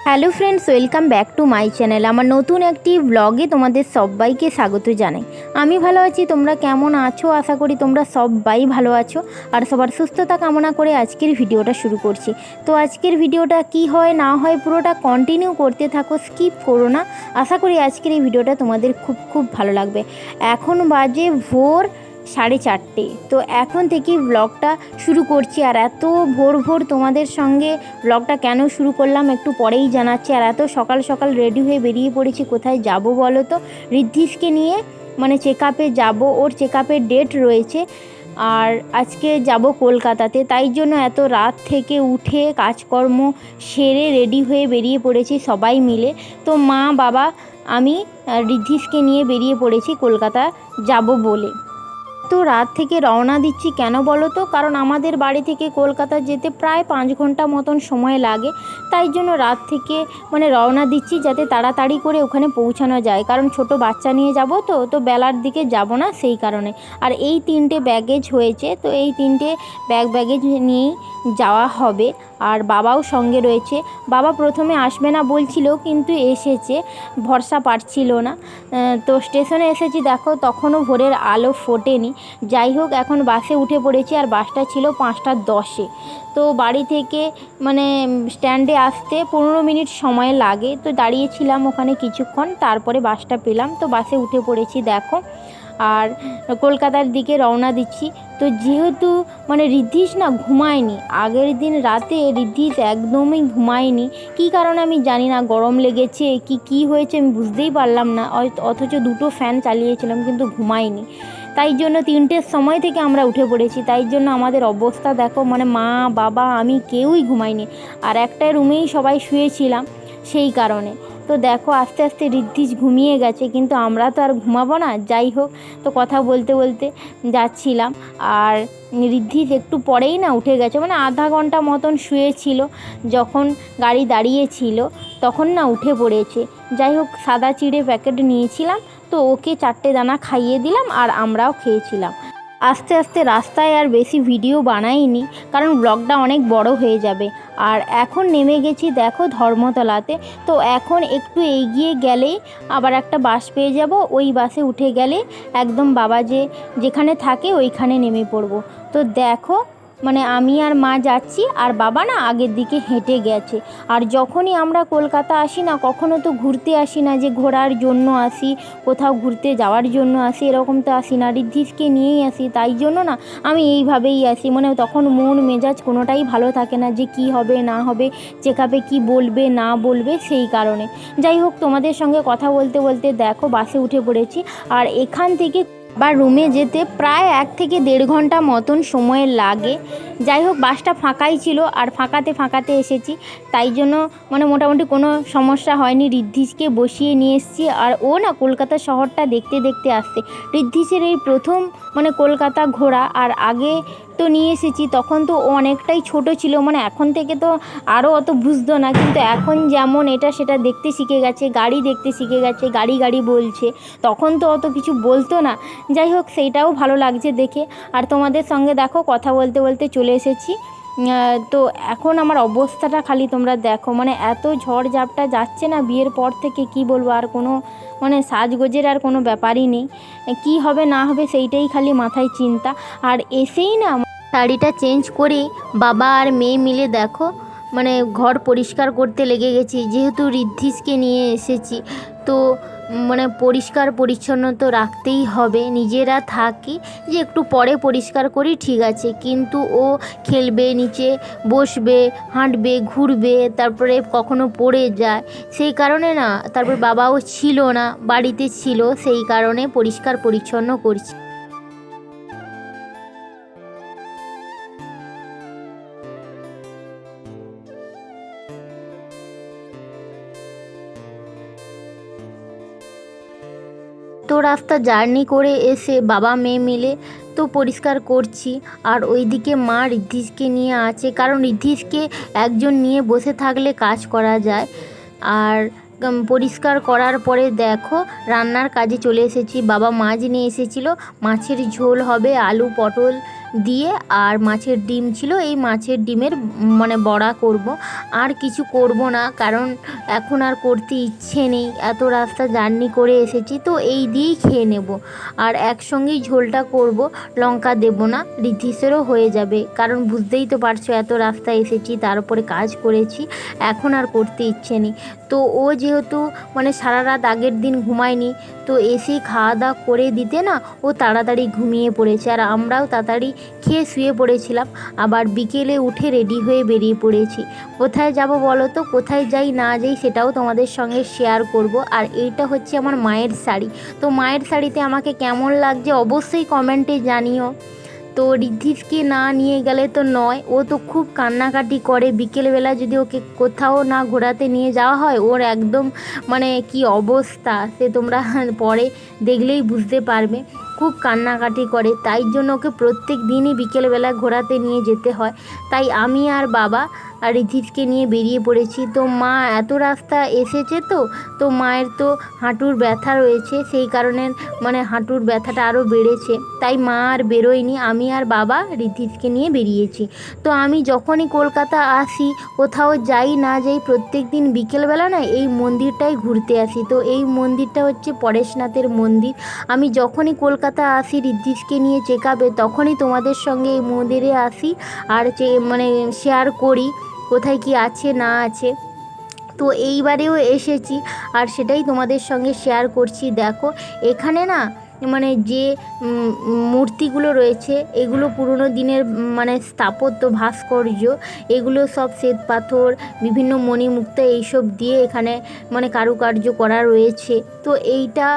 Hello friends, welcome back to my channel. আমার নতুন একটি ব্লগে তোমাদের সবাইকে স্বাগত জানাই। আমি ভালো আছি, তোমরা কেমন আছো? আশা করি তোমরা সবাই ভালো আছো আর সবার সুস্থতা কামনা করে আজকের ভিডিওটা শুরু করছি। তো আজকের ভিডিওটা কি হয় না হয় পুরোটা কন্টিনিউ করতে থাকো, স্কিপ করো না। আশা করি আজকের এই ভিডিওটা তোমাদের খুব ভালো লাগবে। এখন বাজে ভোর 4:30। তো এখন থেকেই ব্লগটা শুরু করছি। আর এত ভোর তোমাদের সঙ্গে ব্লগটা কেন শুরু করলাম একটু পরেই জানাচ্ছি। আর এত সকাল সকাল রেডি হয়ে বেরিয়ে পড়েছি। কোথায় যাব বলো তো? ঋদ্ধিষকে নিয়ে চেক আপে যাবো, ওর চেক আপের ডেট রয়েছে। আর আজকে যাব কলকাতাতে, তাই জন্য এত রাত থেকে উঠে কাজকর্ম সেরে রেডি হয়ে বেরিয়ে পড়েছি সবাই মিলে। তো মা, বাবা, আমি ঋদ্ধিষকে নিয়ে বেরিয়ে পড়েছি কলকাতা যাব বলে। তো রাত থেকে রওনা দিচ্ছি কেন বলো তো? কারণ আমাদের বাড়ি থেকে কলকাতা যেতে প্রায় 5 ঘন্টা মতন সময় লাগে। তাই জন্য রাত থেকে রওনা দিচ্ছি যাতে তাড়াতাড়ি করে ওখানে পৌঁছানো যায়। কারণ ছোট বাচ্চা নিয়ে যাব, তো বেলার দিকে যাব না সেই কারণে। আর এই 3টে ব্যাগেজ হয়েছে, তো এই 3টে ব্যাগেজ নিয়েই যাওয়া হবে। আর বাবাও সঙ্গে রয়েছে। বাবা প্রথমে আসবে না বলছিল, কিন্তু এসেছে, ভরসা পাচ্ছিল না। তো স্টেশনে এসেছি, দেখো তখনও ভোরের আলো ফোটেনি। যাই হোক, এখন বাসে উঠে পড়েছি আর বাসটা ছিল 5:10। তো বাড়ি থেকে স্ট্যান্ডে আসতে 15 মিনিট সময় লাগে। তো দাঁড়িয়েছিলাম ওখানে কিছুক্ষণ, তারপরে বাসটা পেলাম। তো বাসে উঠে পড়েছি দেখো, আর কলকাতার দিকে রওনা দিচ্ছি। তো যেহেতু ঋদ্ধিষ না ঘুমায়নি, আগের দিন রাতে ঋদ্ধিষ একদমই ঘুমায়নি। কী কারণে আমি জানি না, গরম লেগেছে কি হয়েছে আমি বুঝতেই পারলাম না। অথচ 2টো ফ্যান চালিয়েছিলাম কিন্তু ঘুমায়নি। তাই জন্য 3টের সময় থেকে আমরা উঠে পড়েছি। তাই জন্য আমাদের অবস্থা দেখো, মা, বাবা, আমি কেউই ঘুমাইনি। আর একটা রুমেই সবাই শুয়েছিলাম সেই কারণে। তো দেখো আস্তে আস্তে ঋদ্ধিষ ঘুমিয়ে গেছে, কিন্তু আমরা তো আর ঘুমাবো না। যাই হোক, তো কথা বলতে বলতে যাচ্ছিলাম। আর ঋদ্ধিষ একটু পরেই না উঠে গেছে, আধা ঘন্টা মতন শুয়েছিল। যখন গাড়ি দাঁড়িয়েছিল তখন না উঠে পড়েছে। যাই হোক, সাদা চিড়ে প্যাকেট নিয়েছিলাম, তো ওকে 4টে দানা খাইয়ে দিলাম আর আমরাও খেয়েছিলাম। আস্তে আস্তে রাস্তায় আর বেশি ভিডিও বানাইনি, কারণ ব্লগটা অনেক বড় হয়ে যাবে। আর এখন নেমে গেছি দেখো ধর্মতলাতে। তো এখন একটু এগিয়ে গেলেই আবার একটা বাস পেয়ে যাব। ওই বাসে উঠে গেলে একদম বাবা যেখানে থাকে ওইখানে নেমে পড়ব। তো দেখো আমি আর মা যাচ্ছি, আর বাবা না আগের দিকে হেঁটে গেছে। আর যখনই আমরা কলকাতা আসি না, কখনো তো ঘুরতে আসি না যে ঘোরার জন্য আসি, কোথাও ঘুরতে যাওয়ার জন্য আসি, এরকম তো আসি না, ঋদ্ধিষকে নিয়েই আসি। তাই জন্য না আমি এইভাবেই আসি। তখন মন মেজাজ কোনোটাই ভালো থাকে না যে কি হবে না হবে, চেক আপে কী বলবে না বলবে, সেই কারণে। যাই হোক, তোমাদের সঙ্গে কথা বলতে বলতে দেখো বাসে উঠে পড়েছি। আর এখান থেকে বা রুমে যেতে প্রায় 1 থেকে 1.5 ঘন্টা মতন সময় লাগে। যাই হোক, বাসটা ফাঁকাই ছিল আর ফাঁকাতে এসেছি। তাই জন্য মোটামুটি কোনো সমস্যা হয়নি। ঋদ্ধিষকে বসিয়ে নিয়ে এসেছি। আর ও না কলকাতা শহরটা দেখতে দেখতে আসছে। ঋদ্ধিষের এই প্রথম কলকাতা ঘোরা। আর আগে তো নিয়ে এসেছি, তখন তো ও অনেকটাই ছোট ছিল। এখন থেকে তো আরও অত বুঝতো না, কিন্তু এখন যেমন এটা সেটা দেখতে শিখে গেছে, গাড়ি দেখতে শিখে গেছে, গাড়ি বলছে। তখন তো অত কিছু বলতো না। যাই হোক, সেইটাও ভালো লাগছে দেখে। আর তোমাদের সঙ্গে দেখো কথা বলতে বলতে চলে এসেছি। তো এখন আমার অবস্থাটা খালি তোমরা দেখো, এত ঝড় ঝাপটা যাচ্ছে না বিয়ের পর থেকে, কি বলবো। আর কোনো সাজগোজের আর কোনো ব্যাপারই নেই। কি হবে না হবে সেইটাই খালি মাথায় চিন্তা। আর এসেই না শাড়িটা চেঞ্জ করেই বাবা আর মেয়ে মিলে দেখো ঘর পরিষ্কার করতে লেগে গেছি। যেহেতু ঋদ্ধিষকে নিয়ে এসেছি, তো পরিষ্কার পরিচ্ছন্ন তো রাখতেই হবে। নিজেরা থাকি যে একটু পরে পরিষ্কার করি ঠিক আছে, কিন্তু ও খেলবে, নিচে বসবে, হাঁটবে, ঘুরবে, তারপরে কখনো পড়ে যায়। সেই কারণে না, তারপর বাবাও ছিল না, বাড়িতে ছিল, সেই কারণে পরিষ্কার পরিচ্ছন্ন করছি। তো রাস্তা জার্নি করে এসে বাবা মেয়ে মিলে তো পরিষ্কার করছি। আর ওইদিকে মা ঋদ্ধিষকে নিয়ে আছে, কারণ ঋদ্ধিষকে একজন নিয়ে বসে থাকলে কাজ করা যায়। আর পরিষ্কার করার পরে দেখো রান্নার কাজে চলে এসেছি। বাবা মাছ নিয়ে এসেছিলো, মাছের ঝোল হবে, আলু পটল দিয়ে আর মাছের ডিম ছিল, এই মাছের ডিমের মানে বড়া করব। আর কিছু করব না, কারণ এখন আর করতে ইচ্ছে নেই, এত রাস্তা জার্নি করে এসেছি, তো এই দিয়েই খেয়ে নেব। আর একসঙ্গেই ঝোলটা করব, লঙ্কা দেব না, রিধিসেরও হয়ে যাবে, কারণ বুঝতেই তো পারছো এত রাস্তা এসেছি, তার উপরে কাজ করেছি, এখন আর করতে ইচ্ছে নেই। তো ও যেহেতু মানে সারা রাত আগের দিন ঘুমায়নি, তো এসেই খাওয়া দাওয়া করে দিতে না ও তাড়াতাড়ি ঘুমিয়ে পড়েছে, আর আমরাও তাড়াতাড়ি খেয়ে শুয়ে পড়েছিলাম। আবার বিকেলে উঠে রেডি হয়ে বেরিয়ে পড়েছি। কোথায় যাব বলো তো, কোথায় যাই না যাই সেটাও তোমাদের সঙ্গে শেয়ার করব। আর এইটা হচ্ছে আমার মায়ের শাড়ি, তো মায়ের শাড়িতে আমাকে কেমন লাগছে অবশ্যই কমেন্টে জানিও। তো রিদ্ধিসকে না নিয়ে গেলে তো নয়, ও তো খুব কান্নাকাটি করে, বিকেলবেলা যদি ওকে কোথাও না ঘোরাতে নিয়ে যাওয়া হয় ওর একদম মানে কি অবস্থা সে তোমরা পরে দেখলেই বুঝতে পারবে, খুব কান্নাকাটি করে। তাই জন্য ওকে প্রত্যেক দিনই বিকেলবেলা ঘোরাতে নিয়ে যেতে হয়। তাই আমি আর বাবা আর রিধিসকে নিয়ে বেরিয়ে পড়েছি। তো মা এত রাস্তা এসেছে, তো মায়ের তো হাঁটুর ব্যথা রয়েছে, সেই কারণে মানে হাঁটুর ব্যথাটা আরও বেড়েছে, তাই মা আর বেরোয়নি, আমি আর বাবা রিধিসকে নিয়ে বেরিয়েছি। তো আমি যখনই কলকাতা আসি, কোথাও যাই না যাই, প্রত্যেক দিন বিকেলবেলা না এই মন্দিরটাই ঘুরতে আসি। তো এই মন্দিরটা হচ্ছে পরেশনাথের মন্দির। আমি যখনই কলকাতা আসি রিদ্ধিসকে নিয়ে চেক আপে, তখনই তোমাদের সঙ্গে এই মন্দিরে আসি আর মানে শেয়ার করি কোথায় কি আছে না আছে। তো এইবারেও এসেছি আর সেটাই তোমাদের সঙ্গে শেয়ার করছি। দেখো এখানে না মানে যে মূর্তিগুলো রয়েছে এগুলো পুরনো দিনের মানে স্থাপত্য ভাস্কর্য, এগুলো সব শ্বেত পাথর, বিভিন্ন মণিমুক্তা এইসব দিয়ে এখানে মানে কারুকার্য করা রয়েছে। তো এইটা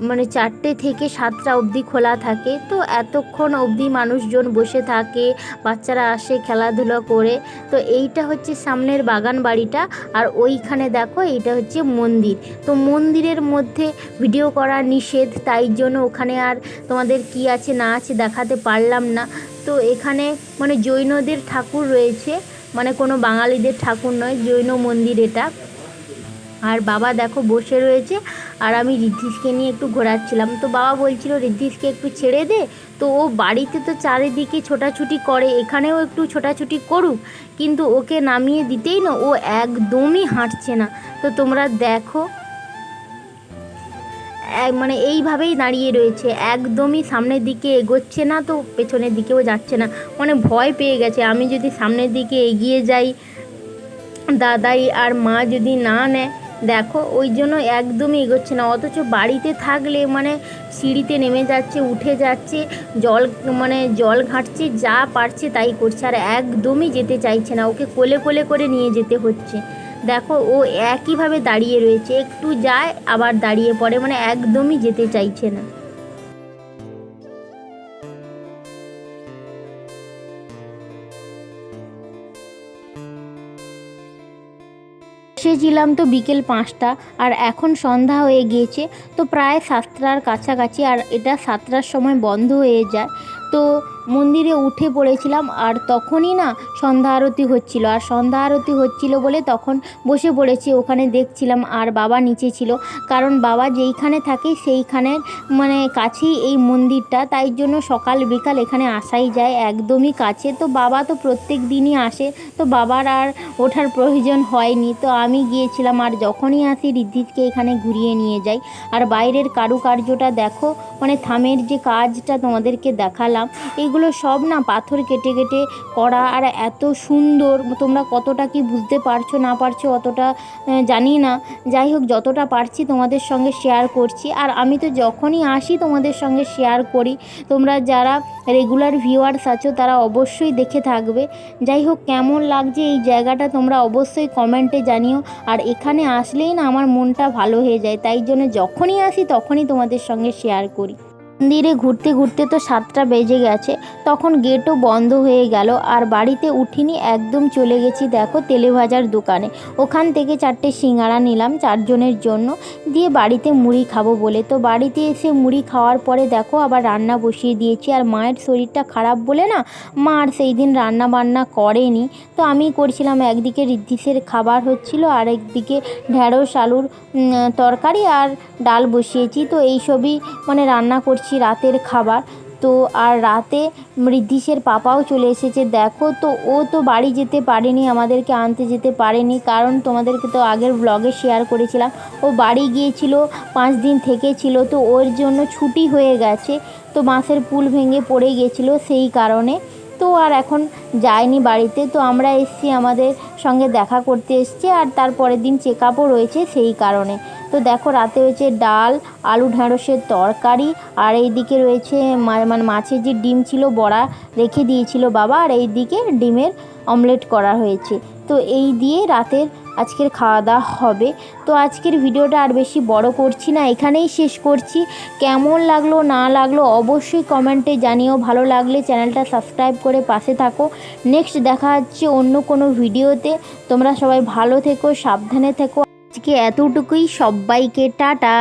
মানে 4টে থেকে 7টা অবধি খোলা থাকে, তো এতক্ষণ অবধি মানুষজন বসে থাকে, বাচ্চারা আসে খেলাধুলা করে। তো এইটা হচ্ছে সামনের বাগান বাড়িটা, আর ওইখানে দেখো এইটা হচ্ছে মন্দির। তো মন্দিরের মধ্যে ভিডিও করা নিষেধ, তাই জন্য ওখানে আর তোমাদের কি আছে না আছে দেখাতে পারলাম না। তো এখানে মানে জৈনদের ঠাকুর রয়েছে, মানে কোনো বাঙালিদের ঠাকুর নয়, জৈন মন্দির এটা। আর বাবা দেখো বসে রয়েছে, আর আমি রিদ্ধিসকে নিয়ে একটু ঘোরাচ্ছিলাম। তো বাবা বলছিল রিদ্ধিসকে একটু ছেড়ে দে, তো ও বাড়িতে তো চারিদিকে ছোটাছুটি করে, এখানেও একটু ছোটাছুটি করুক, কিন্তু ওকে নামিয়ে দিতেই না ও একদমই হাঁটছে না। তো তোমরা দেখো মানে এইভাবেই দাঁড়িয়ে রয়েছে, একদমই সামনের দিকে এগোচ্ছে না, তো পেছনের দিকেও যাচ্ছে না, মানে ভয় পেয়ে গেছে আমি যদি সামনের দিকে এগিয়ে যাই, দাদাই আর মা যদি না নেয়, দেখো ওই জন্য একদমই এগোচ্ছে না। অথচ বাড়িতে থাকলে মানে সিঁড়িতে নেমে যাচ্ছে, উঠে যাচ্ছে, জল ঘাঁটছে, যা পারছে তাই করছে, আর একদমই যেতে চাইছে না, ওকে কোলে কোলে করে নিয়ে যেতে হচ্ছে। দেখো ও একইভাবে দাঁড়িয়ে রয়েছে, একটু যায় আবার দাঁড়িয়ে পড়ে, মানে একদমই যেতে চাইছে না। এসেছিলাম তো বিকেল 5টা, আর এখন সন্ধ্যা হয়ে গিয়েছে, তো প্রায় 7টার কাছাকাছি, আর এটা 7টার সময় বন্ধ হয়ে যায়। তো মন্দিরে উঠে পড়েছিলাম, আর তখনই না সন্ধ্যা আরতি হচ্ছিল, আর সন্ধ্যা আরতি হচ্ছিল বলে তখন বসে পড়েছি ওখানে দেখছিলাম, আর বাবা নিচে ছিল, কারণ বাবা যেইখানে থাকে সেইখানের মানে কাছেই এই মন্দিরটা, তাই জন্য সকাল বিকাল এখানে আসাই যায়, একদমই কাছে। তো বাবা তো প্রত্যেক দিনই আসে, তো বাবার আর ওঠার প্রয়োজন হয়নি, তো আমি গিয়েছিলাম, আর যখনই আসি রিদ্ধিসকে এখানে ঘুরিয়ে নিয়ে যাই। আর বাইরের কারুকার্যটা দেখো, মানে থামের যে কাজটা তোমাদেরকে দেখালাম, এগুলো সব না পাথর কেটে কেটে করা, আর এত সুন্দর, তোমরা কতটা কি বুঝতে পারছো না পারছো অতটা জানি না, যাই হোক যতটা পারছি তোমাদের সঙ্গে শেয়ার করছি। আর আমি তো যখনই আসি তোমাদের সঙ্গে শেয়ার করি, তোমরা যারা রেগুলার ভিউয়ার্স আছো তারা অবশ্যই দেখে থাকবে। যাই হোক কেমন লাগছে এই জায়গাটা তোমরা অবশ্যই কমেন্টে জানিও, আর এখানে আসলেই না আমার মনটা ভালো হয়ে যায়, তাই জন্য যখনই আসি তখনই তোমাদের সঙ্গে শেয়ার করি। মন্দিরে ঘুরতে ঘুরতে তো 7টা বেজে গেছে, তখন গেটও বন্ধ হয়ে গেল, আর বাড়িতে উঠিনি, একদম চলে গেছি দেখো তেলে ভাজার দোকানে। ওখান থেকে 4টে সিঙ্গাড়া নিলাম 4 জনের জন্য, দিয়ে বাড়িতে মুড়ি খাবো বলে। তো বাড়িতে এসে মুড়ি খাওয়ার পরে দেখো আবার রান্না বসিয়ে দিয়েছি, আর মায়ের শরীরটা খারাপ বলে না মা আর সেই দিন রান্না বান্না করেনি, তো আমি করছিলাম। একদিকে রিদ্ধিসের খাবার হচ্ছিল, আর একদিকে ঢ্যাঁড়স আলুর তরকারি আর ডাল বসিয়েছি, তো এইসবই মানে রান্না করছি রাতের খাবার। তো আর রাতে ঋদ্ধিশের পাপাও চলে এসেছে। দেখো তো ও তো বাড়ি যেতে পারেনি, আমাদেরকে আনতে যেতে পারেনি, কারণ তোমাদেরকে তো আগের ব্লগে শেয়ার করেছিলাম ও বাড়ি গিয়েছিল, 5 দিন থেকেছিল, তো ওর জন্য ছুটি হয়ে গেছে, তো বাঁশের পুল ভেঙে পড়ে গিয়েছিল সেই কারণে, তো আর এখন যায়নি বাড়িতে। তো আমরা এসছি, আমাদের সঙ্গে দেখা করতে এসছে, আর তারপরের দিন চেক আপও রয়েছে সেই কারণে। তো দেখো রাতে হয়েছে ডাল, আলু ঢ্যাঁড়সের তরকারি, আর এইদিকে রয়েছে মানে মাছের যে ডিম ছিল বড়া রেখে দিয়েছিল বাবা, আর এইদিকে ডিমের অমলেট করা হয়েছে। তো এই দিয়ে রাতের আজকের খাওয়া দাওয়া হবে। তো আজকের ভিডিওটা আর বেশি বড় করছি না, এখানেই শেষ করছি। কেমন লাগলো না লাগলো অবশ্যই কমেন্টে জানিও। ভালো লাগলে চ্যানেলটা সাবস্ক্রাইব করে পাশে থাকো। নেক্সট দেখা হচ্ছে অন্য কোনো ভিডিওতে। তোমরা সবাই ভালো থেকো, সাবধানে থেকো। আজকে এতটুকুই, সবাইকে টাটা।